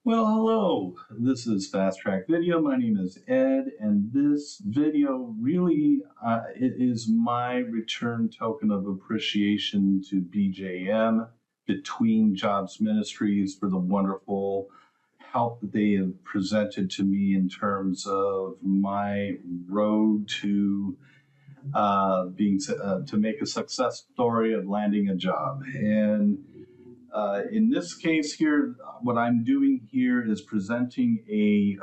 Well, hello. This is Fast Track Video. My name is Ed, and this video really it is my return token of appreciation to BJM, Between Jobs Ministries, for the wonderful help that they have presented to me in terms of my road to to make a success story of landing a job. And in this case here, what I'm doing here is presenting a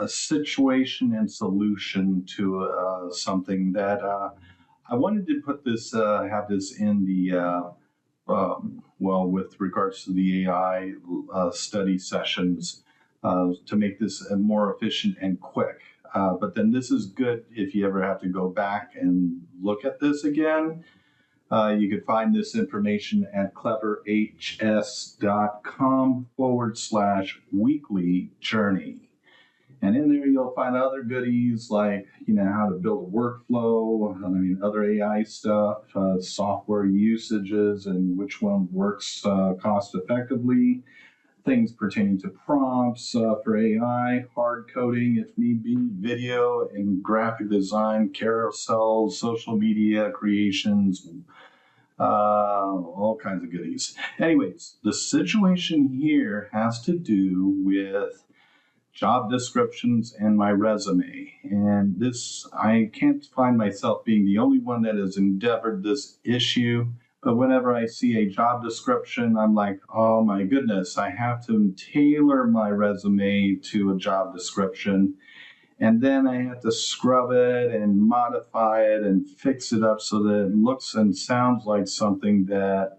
situation and solution to something that I wanted to put this, have this in the, well, with regards to the AI study sessions to make this more efficient and quick. But then this is good if you ever have to go back and look at this again. You can find this information at cleverhs.com/weekly journey. And in there, you'll find other goodies like, how to build a workflow, other AI stuff, software usages, and which one works cost effectively, things pertaining to prompts for AI, hard coding if need be, video and graphic design, carousels, social media creations, all kinds of goodies. Anyways, the situation here has to do with job descriptions and my resume. And this, I can't find myself being the only one that has endeavored this issue. But whenever I see a job description, I'm like, oh my goodness, I have to tailor my resume to a job description. And then I have to scrub it and modify it and fix it up so that it looks and sounds like something that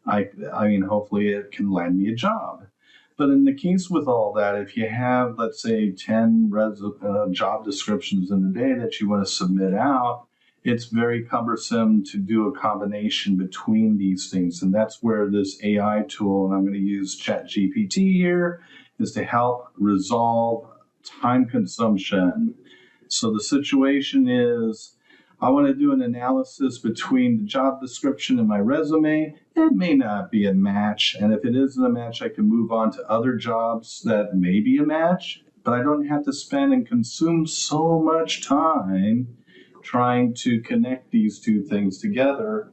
hopefully it can land me a job. But in the case with all that, if you have, let's say, 10 job descriptions in a day that you want to submit out, it's very cumbersome to do a combination between these things. And that's where this AI tool, and I'm going to use ChatGPT here, is to help resolve time consumption. So the situation is, I want to do an analysis between the job description and my resume. It may not be a match. And if it isn't a match, I can move on to other jobs that may be a match, but I don't have to spend and consume so much time trying to connect these two things together.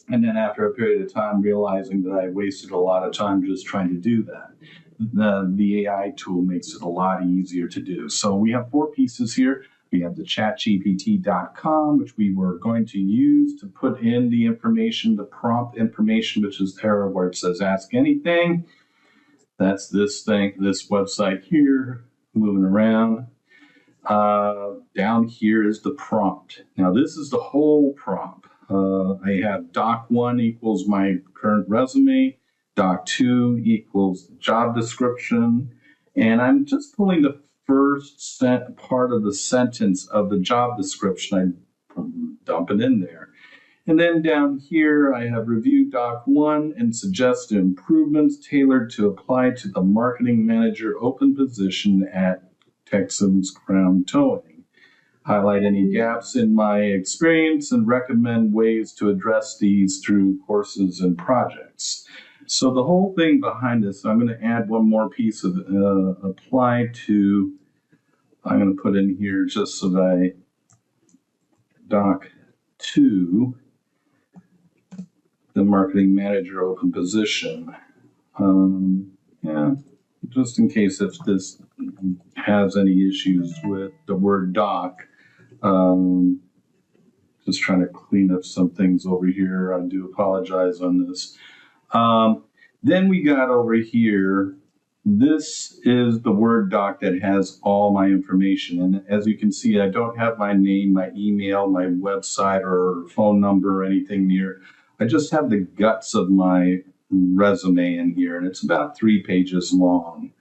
And then after a period of time, realizing that I wasted a lot of time just trying to do that. The AI tool makes it a lot easier to do. So we have 4 pieces here. We have the chatgpt.com, which we were going to use to put in the information, the prompt information, which is there where it says ask anything. That's this thing, this website here, moving around. Down here is the prompt. Now this is the whole prompt. I have doc1 equals my current resume, doc2 equals job description, and I'm just pulling the first part of the sentence of the job description. I dump it in there. And then down here, I have review doc1 and suggested improvements tailored to apply to the marketing manager open position at Texans Crown Towing. Highlight any gaps in my experience and recommend ways to address these through courses and projects. So the whole thing behind this, I'm going to add one more piece of apply to, I'm going to put in here just so that I doc 2, the marketing manager open position. Yeah, just in case if this has any issues with the word doc. Just trying to clean up some things over here. I do apologize on this. Then we got over here, this is the Word doc that has all my information. And as you can see, I don't have my name, my email, my website, or phone number or anything near. I just have the guts of my resume in here, and it's about 3 pages long.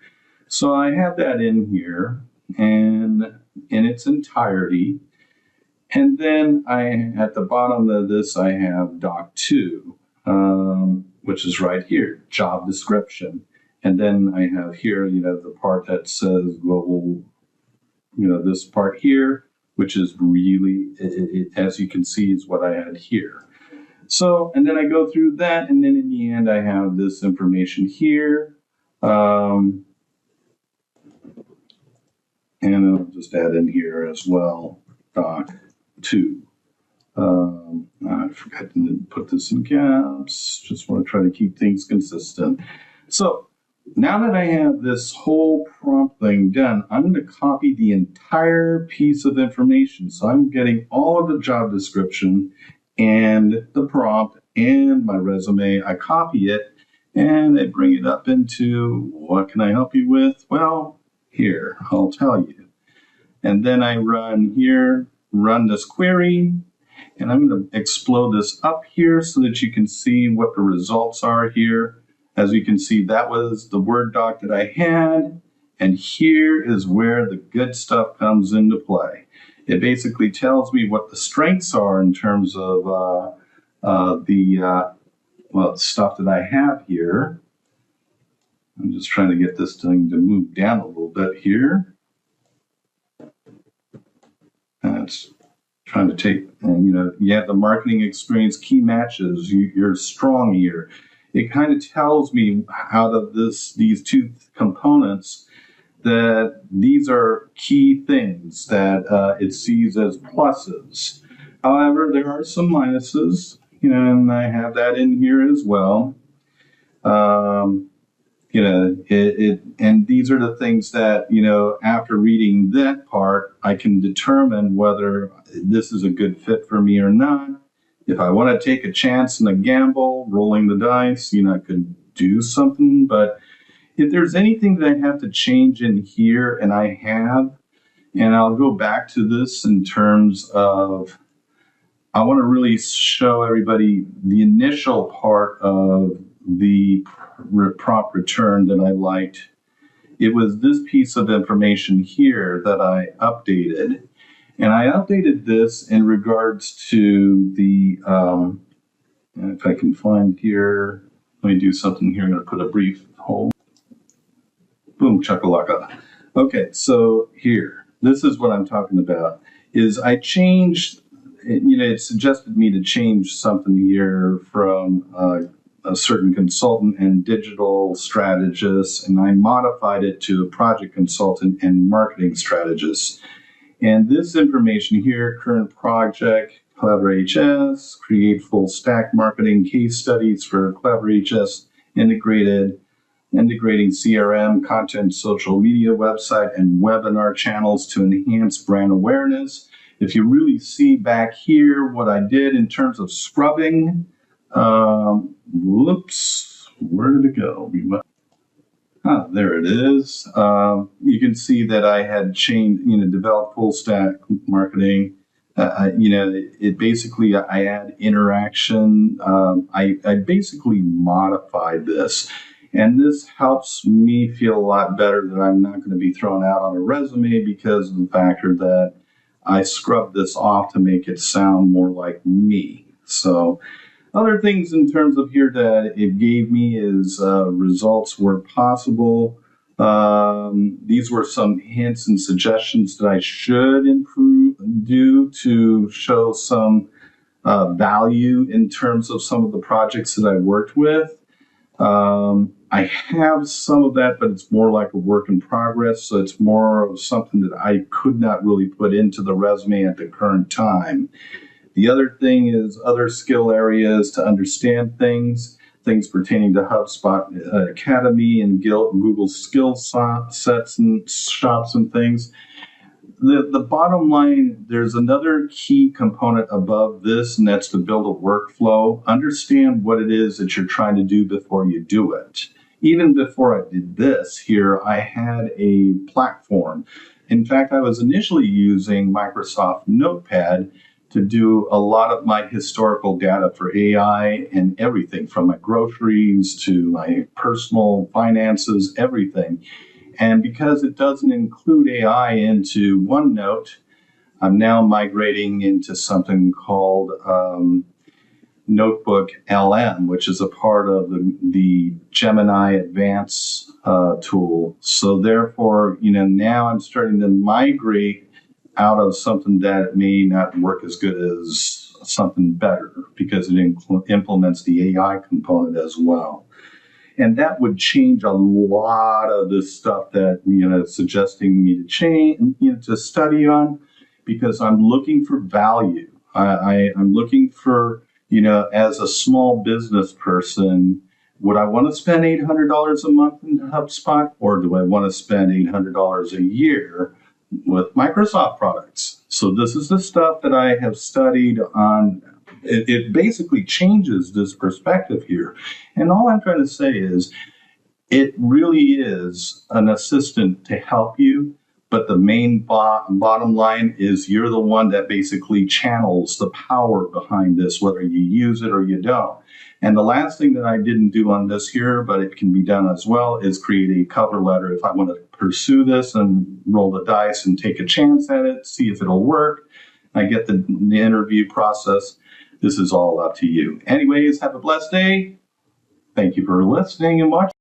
So I have that in here and in its entirety. And then at the bottom of this, I have doc 2, which is right here, job description. And then I have here, the part that says global, this part here, which is really, as you can see, is what I had here. So, and then I go through that, and then in the end, I have this information here. And I'll just add in here as well, doc 2. I forgot to put this in caps. Just want to try to keep things consistent. So now that I have this whole prompt thing done, I'm going to copy the entire piece of information. So I'm getting all of the job description and the prompt and my resume. I copy it and I bring it up into, what can I help you with? Well, here, I'll tell you. And then I run here, run this query, and I'm going to explode this up here so that you can see what the results are here. As you can see, that was the Word doc that I had. And here is where the good stuff comes into play. It basically tells me what the strengths are in terms of the stuff that I have here. I'm just trying to get this thing to move down a little bit here. That's trying to take, you have the marketing experience, key matches, you're strong here. It kind of tells me out of these two components that these are key things that it sees as pluses. However, there are some minuses, and I have that in here as well. And these are the things that, after reading that part, I can determine whether this is a good fit for me or not. If I want to take a chance and a gamble, rolling the dice, I could do something. But if there's anything that I have to change in here, and I have, and I'll go back to this in terms of, I want to really show everybody the initial part of the prompt return that I liked. It was this piece of information here that I updated. And I updated this in regards to the, if I can find here, let me do something here. I'm going to put a brief hold. Boom, chakalaka. Okay, so here, this is what I'm talking about, is I changed, it suggested me to change something here from a certain consultant and digital strategist, and I modified it to a project consultant and marketing strategist. And this information here, current project, CleverHS, create full stack marketing case studies for CleverHS, integrating CRM, content, social media, website, and webinar channels to enhance brand awareness. If you really see back here what I did in terms of scrubbing, whoops, where did it go? There it is. You can see that I had changed, developed full stack marketing. It basically, I add interaction. I basically modified this. And this helps me feel a lot better that I'm not going to be thrown out on a resume because of the factor that I scrubbed this off to make it sound more like me. So other things in terms of here that it gave me is results were possible. These were some hints and suggestions that I should do to show some value in terms of some of the projects that I worked with. I have some of that, but it's more like a work in progress. So it's more of something that I could not really put into the resume at the current time. The other thing is other skill areas to understand things pertaining to HubSpot Academy and Google skill sets and shops and things. The bottom line, there's another key component above this, and that's to build a workflow. Understand what it is that you're trying to do before you do it. Even before I did this here, I had a platform. In fact, I was initially using Microsoft Notepad to do a lot of my historical data for AI and everything from my groceries to my personal finances, everything. And because it doesn't include AI into OneNote, I'm now migrating into something called Notebook LM, which is a part of the Gemini Advance tool. So therefore, now I'm starting to migrate out of something that may not work as good as something better because it implements the AI component as well. And that would change a lot of the stuff that, suggesting me to change, to study on, because I'm looking for value. I'm looking for, as a small business person, would I want to spend $800 a month in HubSpot, or do I want to spend $800 a year with Microsoft products? So this is the stuff that I have studied on. It basically changes this perspective here. And all I'm trying to say is it really is an assistant to help you. But the main bottom line is you're the one that basically channels the power behind this, whether you use it or you don't. And the last thing that I didn't do on this here, but it can be done as well, is create a cover letter. If I want to pursue this and roll the dice and take a chance at it, see if it'll work, I get the interview process. This is all up to you. Anyways, have a blessed day. Thank you for listening and watching.